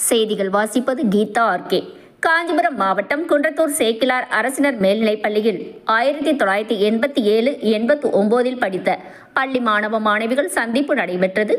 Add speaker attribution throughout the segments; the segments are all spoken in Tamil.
Speaker 1: செய்திகள் வாசிப்பது கீதா ஆர்கே. காஞ்சிபுரம் மாவட்டம் குன்றத்தூர் சேக்கிலார் அரசினர் மேல்நிலைப் பள்ளியில் 1987-89 படித்த பள்ளி மாணவ மாணவிகள் சந்திப்பு நடைபெற்றது.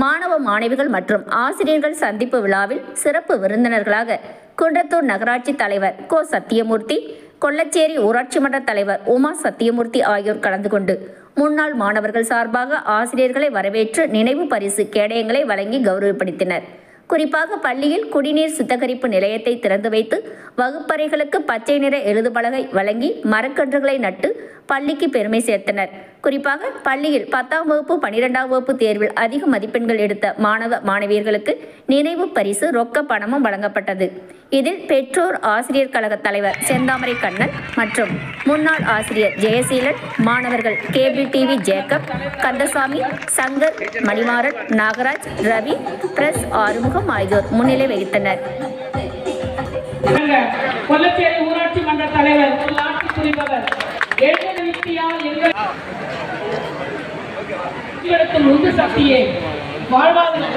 Speaker 1: மாணவ மாணவிகள் மற்றும் ஆசிரியர்கள் சந்திப்பு விழாவில் சிறப்பு விருந்தினர்களாக குன்றத்தூர் நகராட்சி தலைவர் கோ. சத்தியமூர்த்தி, கொல்லச்சேரி ஊராட்சி மன்ற தலைவர் உமா சத்தியமூர்த்தி ஆகியோர் கலந்து கொண்டு முன்னாள் மாணவர்கள் சார்பாக ஆசிரியர்களை வரவேற்று நினைவு பரிசு கேடயங்களை வழங்கி கௌரவப்படுத்தினர். குறிப்பாக பள்ளியில் குடிநீர் சுத்திகரிப்பு நிலையத்தை திறந்து வைத்து வகுப்பறைகளுக்கு பச்சை நிற எழுதுபலகை வழங்கி மரக்கன்றுகளை நட்டு பள்ளிக்கு பெருமை சேர்த்தனர். குறிப்பாக பள்ளியில் 10ஆம் வகுப்பு 12ஆம் வகுப்பு தேர்வில் அதிக மதிப்பெண்கள் எடுத்த மாணவ மாணவியர்களுக்கு நினைவு பரிசு ரொக்க பணமும் வழங்கப்பட்டது. இதில் பெற்றோர் ஆசிரியர் கழக தலைவர் செந்தாமரை கண்ணன் மற்றும் முன்னாள் ஆசிரியர் ஜெயசீலன், மாணவர்கள் cable TV Jacob, Kandasamy, Shankar, Manimaran, Nagaraj, Ravi, press Arumugam ஆகியோர் முன்னிலை வகித்தனர்.
Speaker 2: கொல்லச்சேரி ஊராட்சி மன்ற தலைவர் ஆட்சி புரிபவர் எங்களுக்கு முந்து சக்தியே வாழ்வாதாரம்